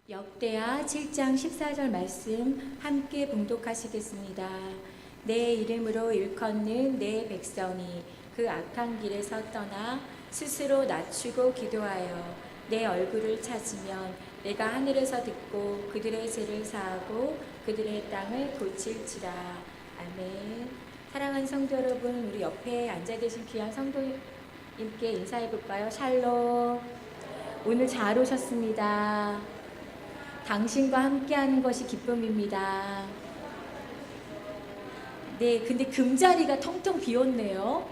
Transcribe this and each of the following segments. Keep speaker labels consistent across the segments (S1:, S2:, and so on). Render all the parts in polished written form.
S1: 역대하 7장 14절 말씀 함께 봉독하시겠습니다. 내 이름으로 일컫는 내 백성이 그 악한 길에서 떠나 스스로 낮추고 기도하여 내 얼굴을 찾으면 내가 하늘에서 듣고 그들의 죄를 사하고 그들의 땅을 고칠지라. 아멘. 사랑하는 성도 여러분, 우리 옆에 앉아 계신 귀한 성도님께 인사해 볼까요? 샬롬. 오늘 잘 오셨습니다. 당신과 함께하는 것이 기쁨입니다. 네, 근데 금자리가 텅텅 비었네요.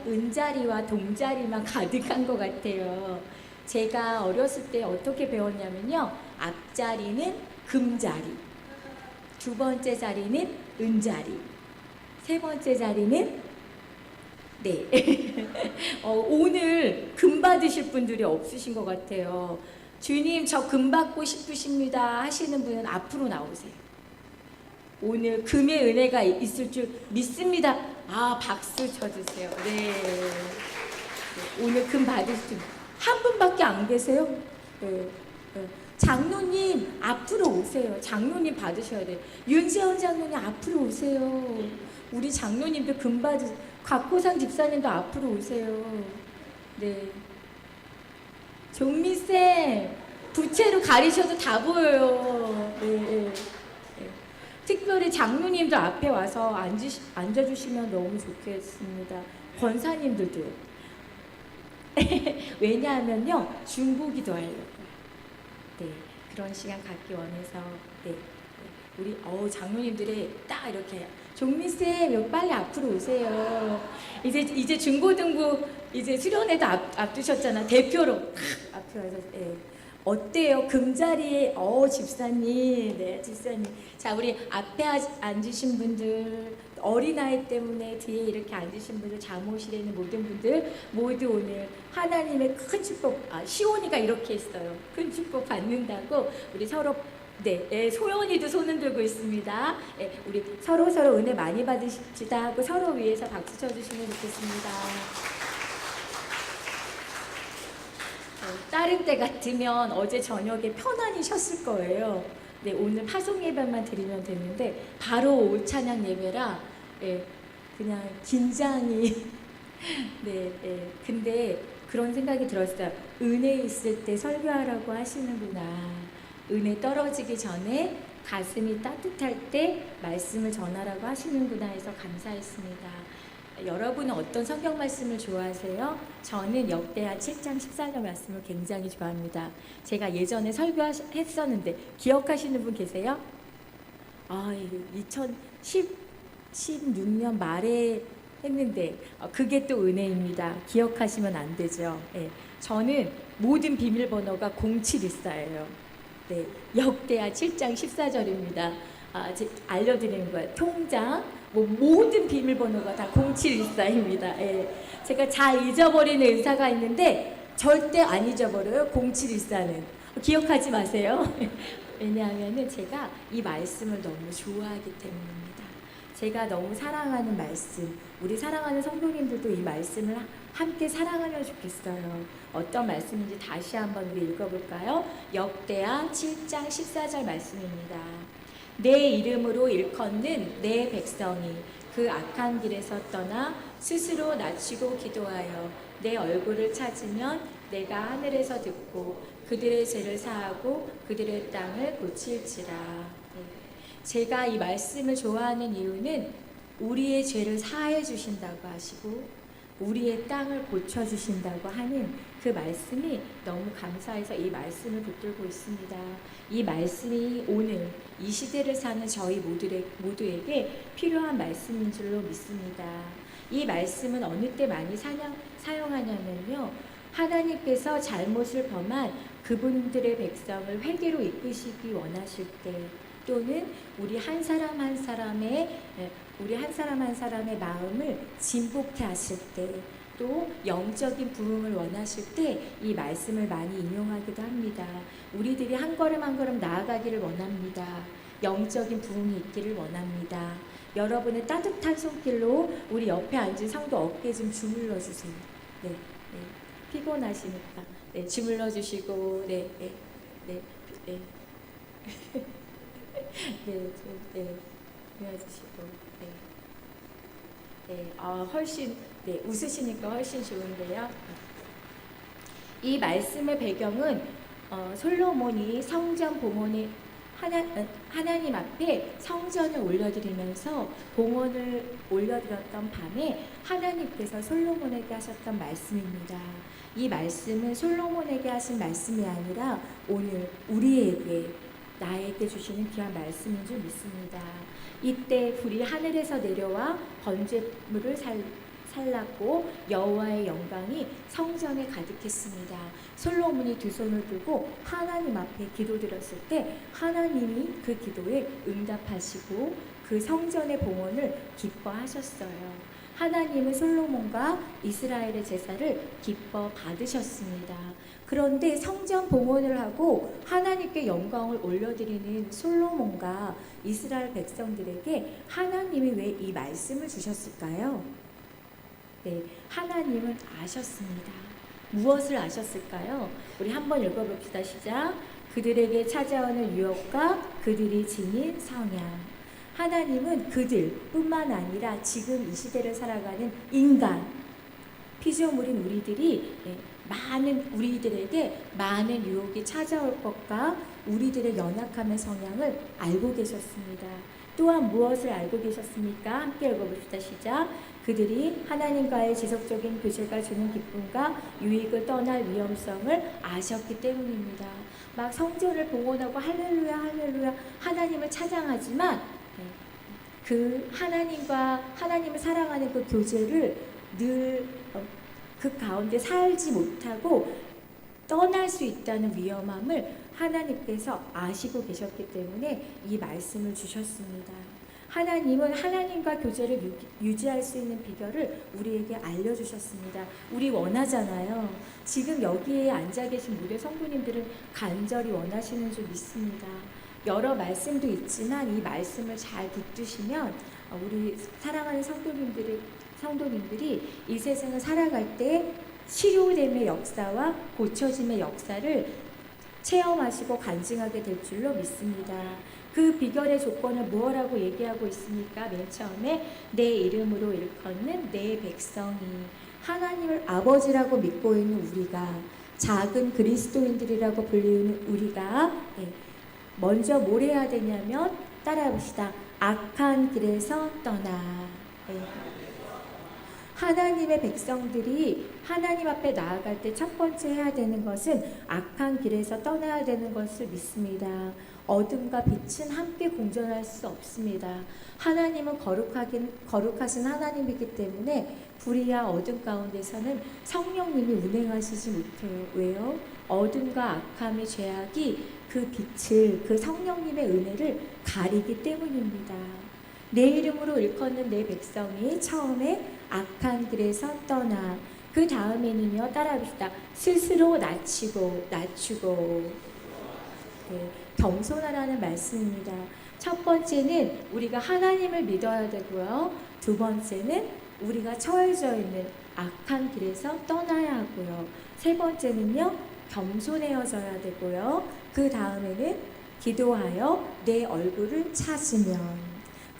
S1: 은자리와 동자리만 가득한 것 같아요. 제가 어렸을 때 어떻게 배웠냐면요. 앞자리는 금자리, 두 번째 자리는 은자리, 세 번째 자리는 네. 오늘 금 받으실 분들이 없으신 것 같아요. 주님, 저 금 받고 싶으십니다 하시는 분은 앞으로 나오세요. 오늘 금의 은혜가 있을 줄 믿습니다. 박수 쳐주세요. 네. 오늘 금 받으실 줄 한 분밖에 안 계세요? 네. 장로님 앞으로 오세요. 장로님 받으셔야 돼요. 윤재원 장로님 앞으로 오세요. 우리 장로님도 금 받으세요. 곽호상 집사님도 앞으로 오세요. 네. 종미쌤, 부채로 가리셔도 다 보여요. 네. 특별히 장로님도 앞에 와서 앉아주시면 너무 좋겠습니다. 권사님들도. 왜냐하면요, 중보기도 하려고요. 네, 그런 시간 갖기 원해서. 네. 우리 장로님들이 딱 이렇게 종미쌤 빨리 앞으로 오세요. 이제 중고등부 이제 수련회도 앞두셨잖아. 대표로 앞에 와서. 네. 어때요? 금자리에 집사님. 네, 집사님. 자, 우리 앞에 앉으신 분들, 어린아이 때문에 뒤에 이렇게 앉으신 분들, 잠옷실에 있는 모든 분들 모두 오늘 하나님의 큰 축복, 시온이가 이렇게 했어요. 큰 축복 받는다고 우리 서로. 네, 소연이도 손을 들고 있습니다. 네, 우리 서로 은혜 많이 받으십시다 하고 서로 위해서 박수 쳐주시면 좋겠습니다. 다른 때 같으면 어제 저녁에 편안히 쉬었을 거예요. 네, 오늘 파송 예배만 드리면 되는데 바로 올 찬양 예배라 그냥 긴장이 네, 근데 그런 생각이 들었어요. 은혜 있을 때 설교하라고 하시는구나. 은혜 떨어지기 전에 가슴이 따뜻할 때 말씀을 전하라고 하시는구나 해서 감사했습니다. 여러분은 어떤 성경 말씀을 좋아하세요? 저는 역대하 7장 14절 말씀을 굉장히 좋아합니다. 제가 예전에 설교했었는데 기억하시는 분 계세요? 2016년 말에 했는데 그게 또 은혜입니다. 기억하시면 안 되죠. 네, 저는 모든 비밀번호가 0714예요. 네, 역대하 7장 14절입니다. 알려드리는 거예요. 통장, 모든 비밀번호가 다 0714입니다. 제가 잘 잊어버리는 의사가 있는데 절대 안 잊어버려요. 0714는. 기억하지 마세요. 왜냐하면 제가 이 말씀을 너무 좋아하기 때문입니다. 제가 너무 사랑하는 말씀, 우리 사랑하는 성도님들도 이 말씀을 함께 사랑하면 좋겠어요. 어떤 말씀인지 다시 한번 우리 읽어볼까요? 역대하 7장 14절 말씀입니다. 내 이름으로 일컫는 내 백성이 그 악한 길에서 떠나 스스로 낮추고 기도하여 내 얼굴을 찾으면 내가 하늘에서 듣고 그들의 죄를 사하고 그들의 땅을 고칠지라. 제가 이 말씀을 좋아하는 이유는 우리의 죄를 사해 주신다고 하시고 우리의 땅을 고쳐주신다고 하는 그 말씀이 너무 감사해서 이 말씀을 붙들고 있습니다. 이 말씀이 오늘 이 시대를 사는 저희 모두에게 필요한 말씀인 줄로 믿습니다. 이 말씀은 어느 때 많이 사용하냐면요. 하나님께서 잘못을 범한 그분들의 백성을 회개로 이끄시기 원하실 때, 또는 우리 한 사람 한 사람의 마음을 진복케 하실 때, 또 영적인 부흥을 원하실 때 이 말씀을 많이 인용하기도 합니다. 우리들이 한 걸음 한 걸음 나아가기를 원합니다. 영적인 부흥이 있기를 원합니다. 여러분의 따뜻한 손길로 우리 옆에 앉은 성도 어깨 좀 주물러 주세요. 네, 피곤하시니까 주물러 주시고 네. 네, 네, 도와주시고, 네, 네, 훨씬, 네, 웃으시니까 훨씬 좋은데요. 이 말씀의 배경은 솔로몬이 성전 봉헌에 하나님 앞에 성전을 올려드리면서 봉헌을 올려드렸던 밤에 하나님께서 솔로몬에게 하셨던 말씀입니다. 이 말씀은 솔로몬에게 하신 말씀이 아니라 오늘 우리에게 나에게 주시는 귀한 말씀인 줄 믿습니다. 이때 불이 하늘에서 내려와 번제물을 살랐고 여호와의 영광이 성전에 가득했습니다. 솔로몬이 두 손을 들고 하나님 앞에 기도드렸을 때 하나님이 그 기도에 응답하시고 그 성전의 봉헌을 기뻐하셨어요. 하나님은 솔로몬과 이스라엘의 제사를 기뻐 받으셨습니다. 그런데 성전 봉헌을 하고 하나님께 영광을 올려드리는 솔로몬과 이스라엘 백성들에게 하나님이 왜 이 말씀을 주셨을까요? 네, 하나님은 아셨습니다. 무엇을 아셨을까요? 우리 한번 읽어봅시다. 시작. 그들에게 찾아오는 유혹과 그들이 지닌 성향. 하나님은 그들뿐만 아니라 지금 이 시대를 살아가는 인간, 피조물인 우리들이 우리들에게 많은 유혹이 찾아올 것과 우리들의 연약함의 성향을 알고 계셨습니다. 또한 무엇을 알고 계셨습니까? 함께 읽어봅시다. 시작. 그들이 하나님과의 지속적인 교제가 주는 기쁨과 유익을 떠날 위험성을 아셨기 때문입니다. 막 성전을 봉헌하고 할렐루야 할렐루야 하나님을 찬양하지만 그 하나님을 사랑하는 그 교제를 늘 그 가운데 살지 못하고 떠날 수 있다는 위험함을 하나님께서 아시고 계셨기 때문에 이 말씀을 주셨습니다. 하나님은 하나님과 교제를 유지할 수 있는 비결을 우리에게 알려주셨습니다. 우리 원하잖아요. 지금 여기에 앉아 계신 무대 성도님들은 간절히 원하시는 줄 믿습니다. 여러 말씀도 있지만 이 말씀을 잘 붙드시면 우리 사랑하는 성도님들이 이 세상을 살아갈 때 치료됨의 역사와 고쳐짐의 역사를 체험하시고 간증하게 될 줄로 믿습니다. 그 비결의 조건을 무엇라고 얘기하고 있습니까? 맨 처음에 내 이름으로 일컫는 내 백성이, 하나님을 아버지라고 믿고 있는 우리가, 작은 그리스도인들이라고 불리는 우리가 먼저 뭘 해야 되냐면 따라해봅시다. 악한 길에서 떠나. 하나님의 백성들이 하나님 앞에 나아갈 때 첫 번째 해야 되는 것은 악한 길에서 떠나야 되는 것을 믿습니다. 어둠과 빛은 함께 공존할 수 없습니다. 하나님은 거룩하신 하나님이기 때문에 불의와 어둠 가운데서는 성령님이 운행하시지 못해요. 왜요? 어둠과 악함의 죄악이 그 빛을, 그 성령님의 은혜를 가리기 때문입니다. 내 이름으로 일컫는 내 백성이 처음에 악한 길에서 떠나, 그 다음에는요, 따라합시다. 스스로 낮추고 겸손하라는 말씀입니다. 첫 번째는 우리가 하나님을 믿어야 되고요. 두 번째는 우리가 처해져 있는 악한 길에서 떠나야 하고요. 세 번째는요, 겸손해져야 되고요. 그 다음에는 기도하여 내 얼굴을 찾으면.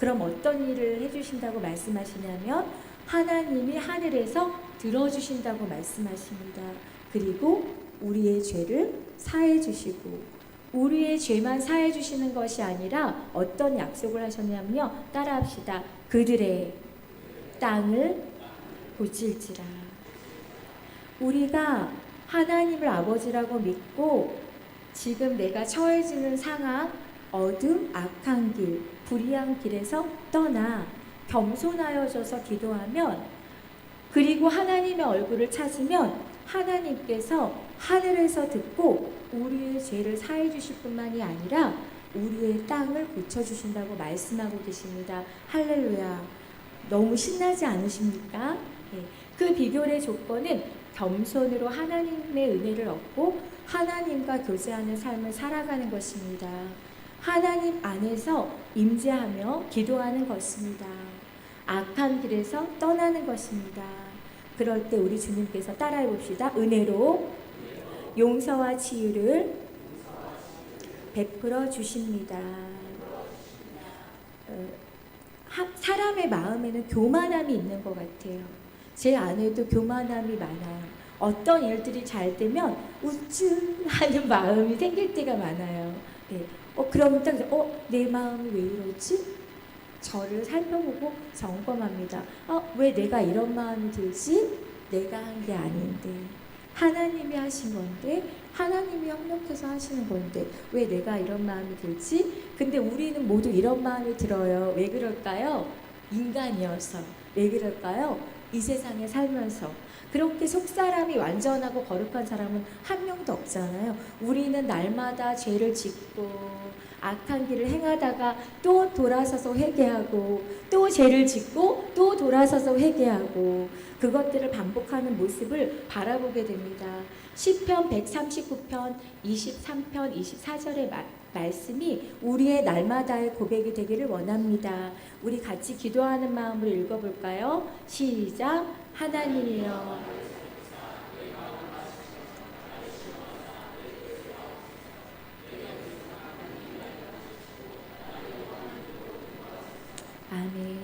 S1: 그럼 어떤 일을 해주신다고 말씀하시냐면 하나님이 하늘에서 들어주신다고 말씀하십니다. 그리고 우리의 죄를 사해 주시고, 우리의 죄만 사해 주시는 것이 아니라 어떤 약속을 하셨냐면요. 따라합시다. 그들의 땅을 고칠지라. 우리가 하나님을 아버지라고 믿고 지금 내가 처해지는 상황, 어둠, 악한 길, 불의한 길에서 떠나 겸손하여져서 기도하면, 그리고 하나님의 얼굴을 찾으면 하나님께서 하늘에서 듣고 우리의 죄를 사해 주실 뿐만이 아니라 우리의 땅을 고쳐주신다고 말씀하고 계십니다. 할렐루야. 너무 신나지 않으십니까? 그 비결의 조건은 겸손으로 하나님의 은혜를 얻고 하나님과 교제하는 삶을 살아가는 것입니다. 하나님 안에서 임재하며 기도하는 것입니다. 악한 길에서 떠나는 것입니다. 그럴 때 우리 주님께서 따라해 봅시다. 은혜로 용서와 치유를 베풀어 주십니다. 사람의 마음에는 교만함이 있는 것 같아요. 제 안에도 교만함이 많아요. 어떤 일들이 잘 되면 우쭐하는 마음이 생길 때가 많아요. 네. 그럼 딱, 내 마음이 왜 이러지? 저를 살펴보고 점검합니다. 왜 내가 이런 마음이 들지? 내가 한 게 아닌데. 하나님이 하신 건데, 하나님이 협력해서 하시는 건데, 왜 내가 이런 마음이 들지? 근데 우리는 모두 이런 마음이 들어요. 왜 그럴까요? 인간이어서. 왜 그럴까요? 이 세상에 살면서. 그렇게 속사람이 완전하고 거룩한 사람은 한 명도 없잖아요. 우리는 날마다 죄를 짓고 악한 길을 행하다가 또 돌아서서 회개하고 또 죄를 짓고 또 돌아서서 회개하고 그것들을 반복하는 모습을 바라보게 됩니다. 시편 139편 23편 24절의 말씀이 우리의 날마다의 고백이 되기를 원합니다. 우리 같이 기도하는 마음으로 읽어볼까요? 시작. 하나님이여, 아멘.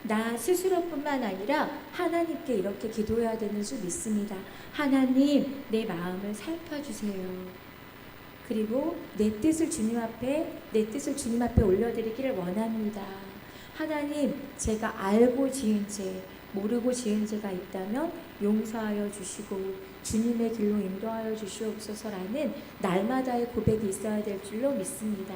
S1: 나 스스로뿐만 아니라 하나님께 이렇게 기도해야 되는 줄 믿습니다. 하나님, 내 마음을 살펴주세요. 그리고 내 뜻을 주님 앞에 올려드리기를 원합니다. 하나님, 제가 알고 지은 죄, 모르고 지은 죄가 있다면 용서하여 주시고 주님의 길로 인도하여 주시옵소서라는 날마다의 고백이 있어야 될 줄로 믿습니다.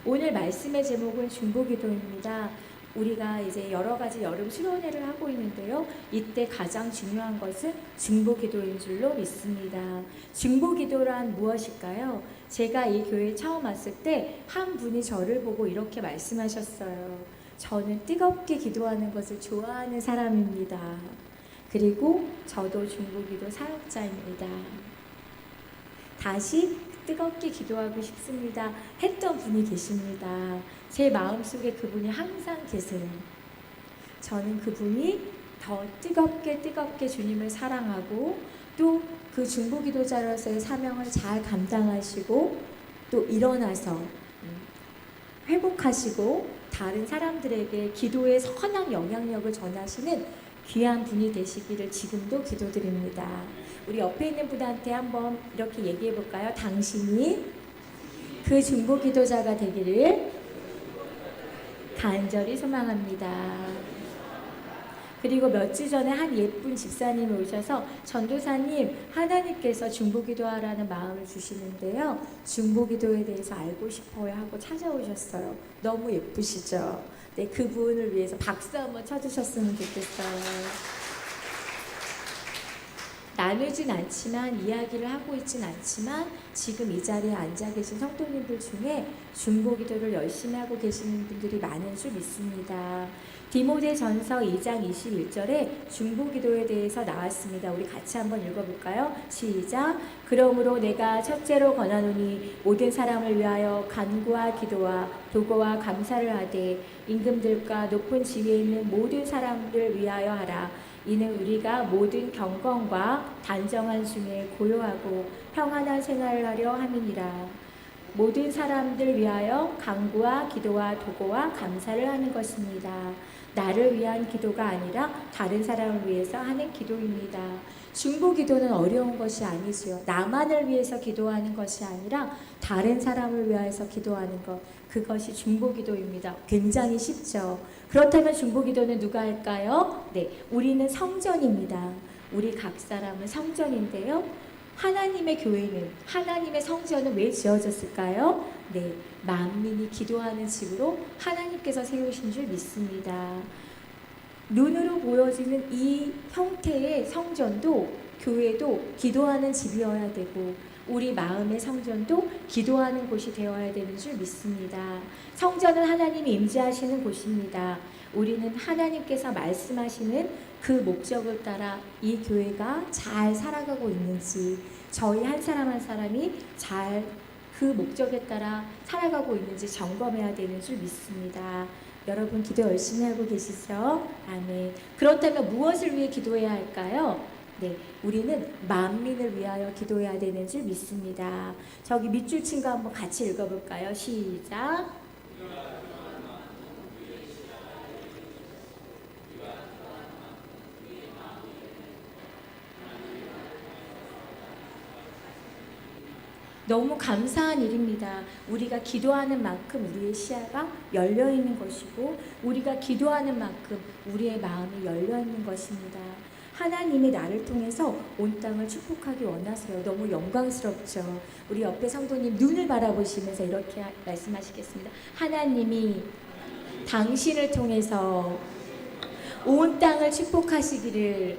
S1: 오늘 말씀의 제목은 중보기도입니다. 우리가 이제 여러 가지 여름 수련회를 하고 있는데요. 이때 가장 중요한 것은 중보기도인 줄로 믿습니다. 중보기도란 무엇일까요? 제가 이 교회에 처음 왔을 때 한 분이 저를 보고 이렇게 말씀하셨어요. 저는 뜨겁게 기도하는 것을 좋아하는 사람입니다. 그리고 저도 중보기도 사역자입니다. 다시 뜨겁게 기도하고 싶습니다 했던 분이 계십니다. 제 마음속에 그분이 항상 계세요. 저는 그분이 더 뜨겁게 주님을 사랑하고 또 그 중보기도자로서의 사명을 잘 감당하시고 또 일어나서 회복하시고 다른 사람들에게 기도의 선한 영향력을 전하시는 귀한 분이 되시기를 지금도 기도드립니다. 우리 옆에 있는 분한테 한번 이렇게 얘기해 볼까요? 당신이 그 중보기도자가 되기를 간절히 소망합니다. 그리고 몇 주 전에 한 예쁜 집사님이 오셔서 전도사님, 하나님께서 중보기도하라는 마음을 주시는데요. 중보기도에 대해서 알고 싶어요 하고 찾아오셨어요. 너무 예쁘시죠? 네, 그분을 위해서 박수 한번 쳐주셨으면 좋겠어요. 나누진 않지만, 이야기를 하고 있진 않지만 지금 이 자리에 앉아 계신 성도님들 중에 중보기도를 열심히 하고 계시는 분들이 많은 줄 믿습니다. 디모데전서 2장 21절에 중보기도에 대해서 나왔습니다. 우리 같이 한번 읽어볼까요? 시작. 그러므로 내가 첫째로 권하노니 모든 사람을 위하여 간구와 기도와 도고와 감사를 하되 임금들과 높은 지위에 있는 모든 사람들 위하여 하라. 이는 우리가 모든 경건과 단정한 중에 고요하고 평안한 생활을 하려 함이니라. 모든 사람들 위하여 간구와 기도와 도고와 감사를 하는 것입니다. 나를 위한 기도가 아니라 다른 사람을 위해서 하는 기도입니다. 중보기도는 어려운 것이 아니지요. 나만을 위해서 기도하는 것이 아니라 다른 사람을 위해서 기도하는 것, 그것이 중보기도입니다. 굉장히 쉽죠. 그렇다면 중보기도는 누가 할까요? 네, 우리는 성전입니다. 우리 각 사람은 성전인데요. 하나님의 교회는, 하나님의 성전은 왜 지어졌을까요? 네, 만민이 기도하는 집으로 하나님께서 세우신 줄 믿습니다. 눈으로 보여지는 이 형태의 성전도, 교회도 기도하는 집이어야 되고 우리 마음의 성전도 기도하는 곳이 되어야 되는 줄 믿습니다. 성전은 하나님이 임재하시는 곳입니다. 우리는 하나님께서 말씀하시는 그 목적을 따라 이 교회가 잘 살아가고 있는지, 저희 한 사람 한 사람이 잘 그 목적에 따라 살아가고 있는지 점검해야 되는 줄 믿습니다. 여러분 기도 열심히 하고 계시죠? 아멘. 그렇다면 무엇을 위해 기도해야 할까요? 네, 우리는 만민을 위하여 기도해야 되는 줄 믿습니다. 저기 밑줄 친 거 한번 같이 읽어볼까요? 시작. 너무 감사한 일입니다. 우리가 기도하는 만큼 우리의 시야가 열려 있는 것이고, 우리가 기도하는 만큼 우리의 마음이 열려 있는 것입니다. 하나님이 나를 통해서 온 땅을 축복하기 원하세요. 너무 영광스럽죠. 우리 옆에 성도님 눈을 바라보시면서 이렇게 말씀하시겠습니다. 하나님이 당신을 통해서 온 땅을 축복하시기를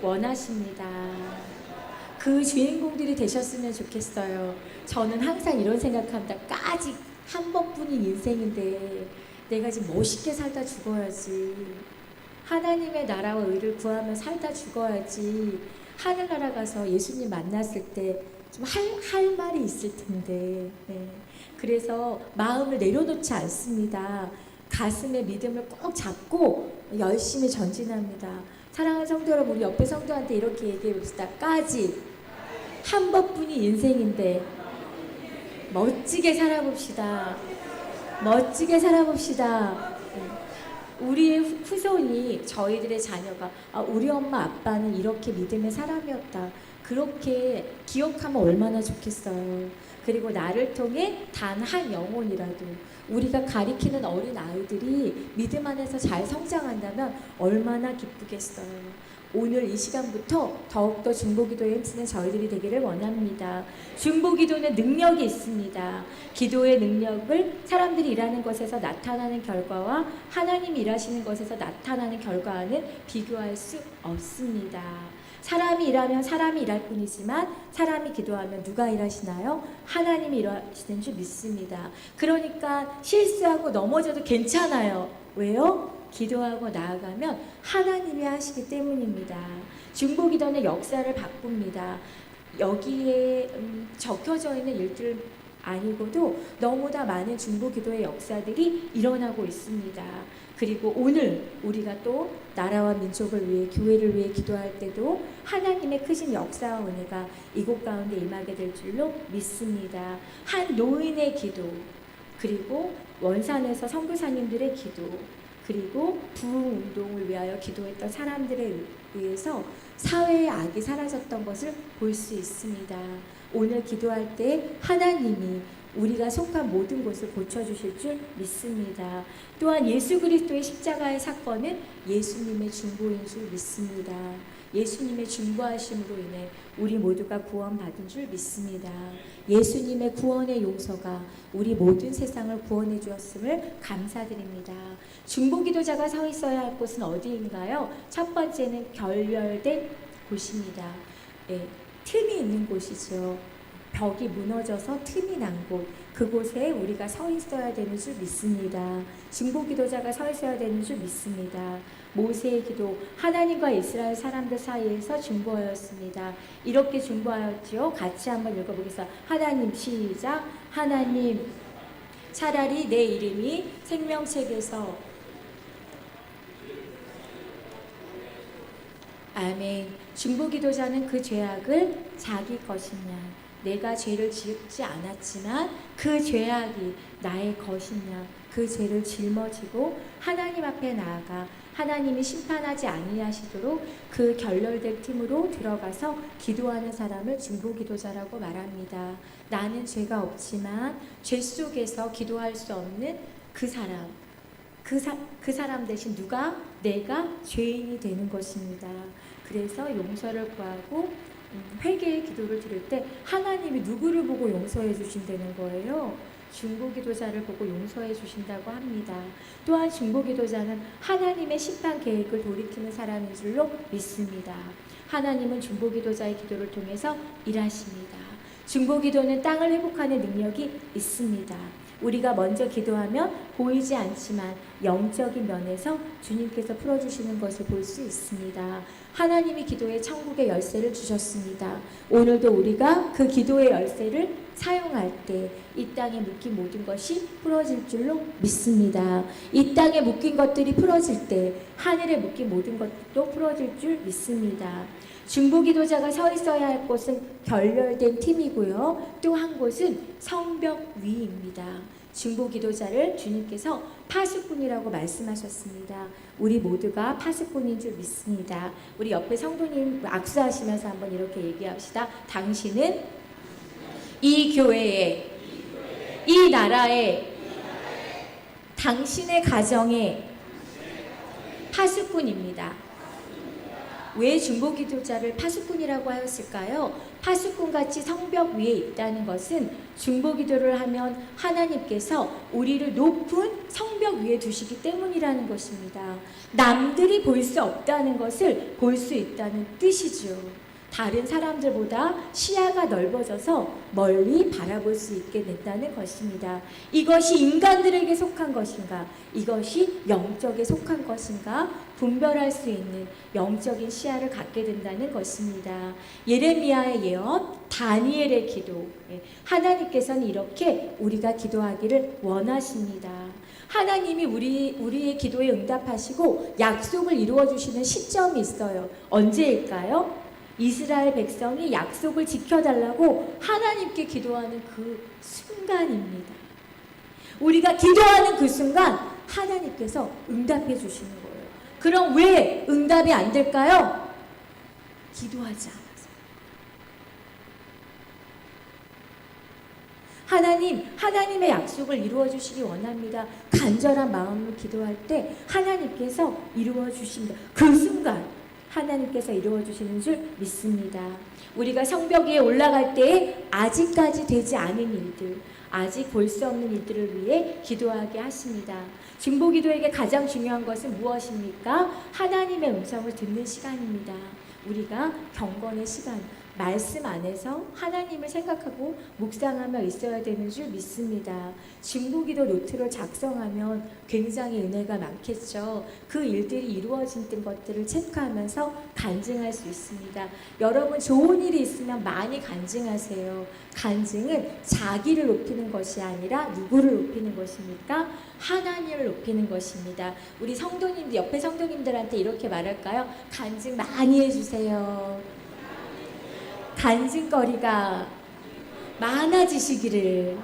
S1: 원하십니다. 그 주인공들이 되셨으면 좋겠어요. 저는 항상 이런 생각합니다. 까짓 한 번뿐인 인생인데 내가 지금 멋있게 살다 죽어야지. 하나님의 나라와 의를 구하며 살다 죽어야지. 하늘나라 가서 예수님 만났을 때 좀 할 말이 있을 텐데. 네. 그래서 마음을 내려놓지 않습니다. 가슴에 믿음을 꼭 잡고 열심히 전진합니다. 사랑하는 성도 여러분, 우리 옆에 성도한테 이렇게 얘기해 봅시다. 까짓 한 번뿐인 인생인데 멋지게 살아봅시다. 멋지게 살아봅시다. 우리의 후손이, 저희들의 자녀가 우리 엄마 아빠는 이렇게 믿음의 사람이었다, 그렇게 기억하면 얼마나 좋겠어요. 그리고 나를 통해 단 한 영혼이라도, 우리가 가리키는 어린 아이들이 믿음 안에서 잘 성장한다면 얼마나 기쁘겠어요. 오늘 이 시간부터 더욱더 중보기도에 힘쓰는 저희들이 되기를 원합니다. 중보기도는 능력이 있습니다. 기도의 능력을 사람들이 일하는 것에서 나타나는 결과와 하나님이 일하시는 것에서 나타나는 결과와는 비교할 수 없습니다. 사람이 일하면 사람이 일할 뿐이지만 사람이 기도하면 누가 일하시나요? 하나님이 일하시는 줄 믿습니다. 그러니까 실수하고 넘어져도 괜찮아요. 왜요? 기도하고 나아가면 하나님이 하시기 때문입니다. 중보기도는 역사를 바꿉니다. 여기에 적혀져 있는 일들 아니고도 너무나 많은 중보기도의 역사들이 일어나고 있습니다. 그리고 오늘 우리가 또 나라와 민족을 위해, 교회를 위해 기도할 때도 하나님의 크신 역사와 은혜가 이곳 가운데 임하게 될 줄로 믿습니다. 한 노인의 기도, 그리고 원산에서 선교사님들의 기도, 그리고 부흥운동을 위하여 기도했던 사람들에 의해서 사회의 악이 사라졌던 것을 볼 수 있습니다. 오늘 기도할 때 하나님이 우리가 속한 모든 것을 고쳐주실 줄 믿습니다. 또한 예수 그리스도의 십자가의 사건은 예수님의 중보인 줄 믿습니다. 예수님의 중보하심으로 인해 우리 모두가 구원받은 줄 믿습니다. 예수님의 구원의 용서가 우리 모든 세상을 구원해 주었음을 감사드립니다. 중보기도자가 서 있어야 할 곳은 어디인가요? 첫 번째는 결렬된 곳입니다. 네, 틈이 있는 곳이죠. 벽이 무너져서 틈이 난 곳, 그곳에 우리가 서 있어야 되는 줄 믿습니다. 중보기도자가 서 있어야 되는 줄 믿습니다. 모세의 기도, 하나님과 이스라엘 사람들 사이에서 중보하였습니다. 이렇게 중보하였지요. 같이 한번 읽어보겠습니다. 하나님, 시작. 하나님, 차라리 내 이름이 생명책에서, 아멘. 중보기도자는 그 죄악을 자기 것이냐, 내가 죄를 짓지 않았지만 그 죄악이 나의 것이냐, 그 죄를 짊어지고 하나님 앞에 나아가 하나님이 심판하지 아니하시도록 그 결렬된 틈으로 들어가서 기도하는 사람을 중보기도자라고 말합니다. 나는 죄가 없지만 죄 속에서 기도할 수 없는 그 사람, 그 사람 대신 누가? 내가 죄인이 되는 것입니다. 그래서 용서를 구하고 회개의 기도를 드릴 때 하나님이 누구를 보고 용서해 주신다는 거예요? 중보기도자를 보고 용서해 주신다고 합니다. 또한 중보기도자는 하나님의 심판 계획을 돌이키는 사람인 줄로 믿습니다. 하나님은 중보기도자의 기도를 통해서 일하십니다. 중보기도는 땅을 회복하는 능력이 있습니다. 우리가 먼저 기도하면 보이지 않지만 영적인 면에서 주님께서 풀어주시는 것을 볼 수 있습니다. 하나님이 기도의 천국의 열쇠를 주셨습니다. 오늘도 우리가 그 기도의 열쇠를 사용할 때 이 땅에 묶인 모든 것이 풀어질 줄로 믿습니다. 이 땅에 묶인 것들이 풀어질 때 하늘에 묶인 모든 것도 풀어질 줄 믿습니다. 중보기도자가 서 있어야 할 곳은 결렬된 팀이고요. 또 한 곳은 성벽 위입니다. 중보기도자를 주님께서 파수꾼이라고 말씀하셨습니다. 우리 모두가 파수꾼인 줄 믿습니다. 우리 옆에 성도님 악수하시면서 한번 이렇게 얘기합시다. 당신은 이 교회에, 이 나라에, 당신의 가정에 파수꾼입니다. 왜 중보기도자를 파수꾼이라고 하였을까요? 파수꾼같이 성벽 위에 있다는 것은 중보기도를 하면 하나님께서 우리를 높은 성벽 위에 두시기 때문이라는 것입니다. 남들이 볼 수 없다는 것을 볼 수 있다는 뜻이죠. 다른 사람들보다 시야가 넓어져서 멀리 바라볼 수 있게 된다는 것입니다. 이것이 인간들에게 속한 것인가, 이것이 영적에 속한 것인가 분별할 수 있는 영적인 시야를 갖게 된다는 것입니다. 예레미야의 예언, 다니엘의 기도, 하나님께서는 이렇게 우리가 기도하기를 원하십니다. 하나님이 우리의 기도에 응답하시고 약속을 이루어 주시는 시점이 있어요. 언제일까요? 이스라엘 백성이 약속을 지켜달라고 하나님께 기도하는 그 순간입니다. 우리가 기도하는 그 순간 하나님께서 응답해 주시는 거예요. 그럼 왜 응답이 안 될까요? 기도하지 않아서. 하나님의 약속을 이루어 주시기 원합니다. 간절한 마음으로 기도할 때 하나님께서 이루어 주십니다. 그 순간 하나님께서 이루어 주시는 줄 믿습니다. 우리가 성벽 위에 올라갈 때에 아직까지 되지 않은 일들, 아직 볼 수 없는 일들을 위해 기도하게 하십니다. 중보기도에게 가장 중요한 것은 무엇입니까? 하나님의 음성을 듣는 시간입니다. 우리가 경건의 시간, 말씀 안에서 하나님을 생각하고 묵상하며 있어야 되는 줄 믿습니다. 중보기도 노트를 작성하면 굉장히 은혜가 많겠죠. 그 일들이 이루어진 것들을 체크하면서 간증할 수 있습니다. 여러분 좋은 일이 있으면 많이 간증하세요. 간증은 자기를 높이는 것이 아니라 누구를 높이는 것입니까? 하나님을 높이는 것입니다. 우리 성도님들, 옆에 성도님들한테 이렇게 말할까요? 간증 많이 해주세요. 간증거리가 많아지시기를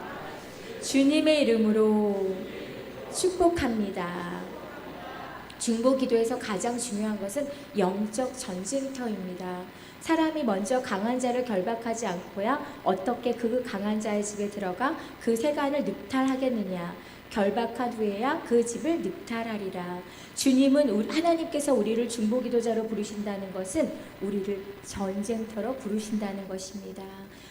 S1: 주님의 이름으로 축복합니다. 중보기도에서 가장 중요한 것은 영적 전쟁터입니다. 사람이 먼저 강한 자를 결박하지 않고야 어떻게 그 강한 자의 집에 들어가 그 세간을 늑탈하겠느냐. 결박한 후에야 그 집을 늑탈하리라. 주님은 하나님께서 우리를 중보기도자로 부르신다는 것은 우리를 전쟁터로 부르신다는 것입니다.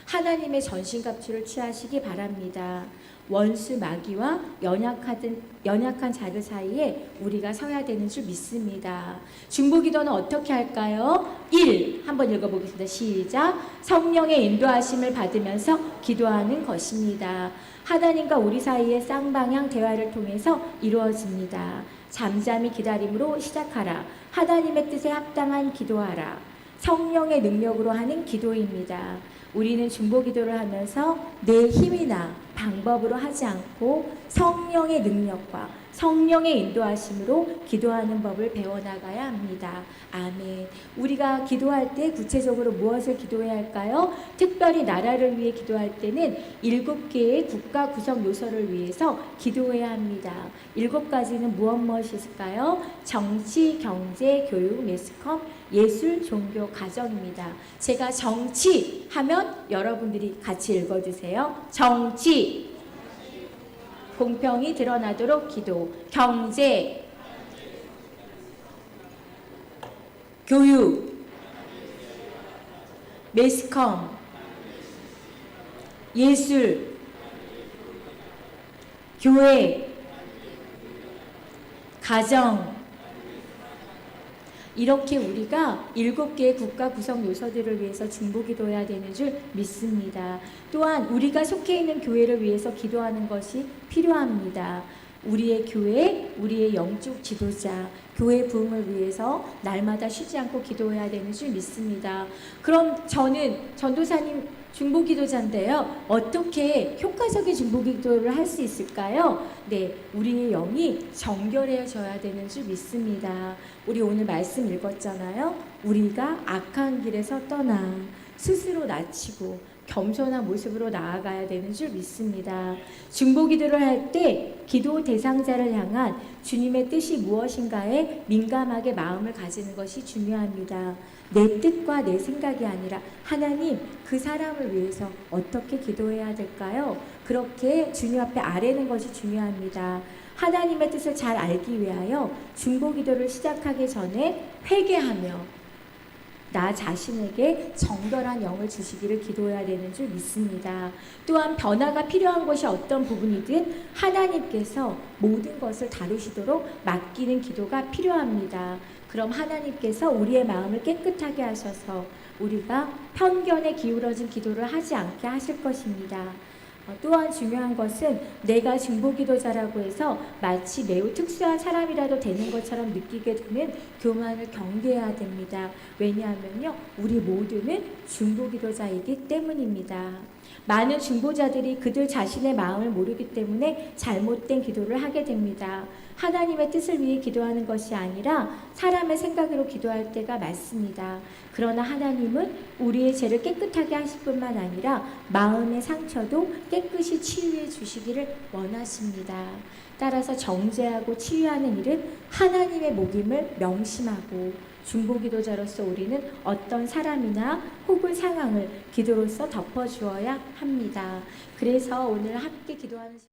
S1: 하나님의 전신갑주를 취하시기 바랍니다. 원수 마귀와 연약한 자들 사이에 우리가 서야 되는 줄 믿습니다. 중보기도는 어떻게 할까요? 1. 한번 읽어보겠습니다. 시작. 성령의 인도하심을 받으면서 기도하는 것입니다. 하나님과 우리 사이의 쌍방향 대화를 통해서 이루어집니다. 잠잠히 기다림으로 시작하라. 하나님의 뜻에 합당한 기도하라. 성령의 능력으로 하는 기도입니다. 우리는 중보기도를 하면서 내 힘이나 방법으로 하지 않고 성령의 능력과 성령의 인도하심으로 기도하는 법을 배워나가야 합니다. 아멘. 우리가 기도할 때 구체적으로 무엇을 기도해야 할까요? 특별히 나라를 위해 기도할 때는 7개의 국가 구성 요소를 위해서 기도해야 합니다. 7가지는 무엇이 있을까요? 정치, 경제, 교육, 매스컴, 예술, 종교, 가정입니다. 제가 정치 하면 여러분들이 같이 읽어주세요. 정치, 공평이 드러나도록 기도. 경제, 교육, 매스컴, 예술, 교회, 가정. 이렇게 우리가 7개의 국가 구성 요소들을 위해서 중보기도해야 되는 줄 믿습니다. 또한 우리가 속해 있는 교회를 위해서 기도하는 것이 필요합니다. 우리의 교회, 우리의 영적 지도자, 교회 부흥을 위해서 날마다 쉬지 않고 기도해야 되는 줄 믿습니다. 그럼 저는 전도사님 중보기도자인데요. 어떻게 효과적인 중보기도를 할 수 있을까요? 네, 우리의 영이 정결해져야 되는 줄 믿습니다. 우리 오늘 말씀 읽었잖아요. 우리가 악한 길에서 떠나 스스로 낮추고 겸손한 모습으로 나아가야 되는 줄 믿습니다. 중보기도를 할 때 기도 대상자를 향한 주님의 뜻이 무엇인가에 민감하게 마음을 가지는 것이 중요합니다. 내 뜻과 내 생각이 아니라 하나님, 그 사람을 위해서 어떻게 기도해야 될까요? 그렇게 주님 앞에 아뢰는 것이 중요합니다. 하나님의 뜻을 잘 알기 위하여 중보기도를 시작하기 전에 회개하며 나 자신에게 정결한 영을 주시기를 기도해야 되는 줄 믿습니다. 또한 변화가 필요한 것이 어떤 부분이든 하나님께서 모든 것을 다루시도록 맡기는 기도가 필요합니다. 그럼 하나님께서 우리의 마음을 깨끗하게 하셔서 우리가 편견에 기울어진 기도를 하지 않게 하실 것입니다. 또한 중요한 것은 내가 중보기도자라고 해서 마치 매우 특수한 사람이라도 되는 것처럼 느끼게 되는 교만을 경계해야 됩니다. 왜냐하면요, 우리 모두는 중보기도자이기 때문입니다. 많은 중보자들이 그들 자신의 마음을 모르기 때문에 잘못된 기도를 하게 됩니다. 하나님의 뜻을 위해 기도하는 것이 아니라 사람의 생각으로 기도할 때가 많습니다. 그러나 하나님은 우리의 죄를 깨끗하게 하실 뿐만 아니라 마음의 상처도 깨끗이 치유해 주시기를 원하십니다. 따라서 정죄하고 치유하는 일은 하나님의 목임을 명심하고 중보기도자로서 우리는 어떤 사람이나 혹은 상황을 기도로서 덮어주어야 합니다. 그래서 오늘 함께 기도하는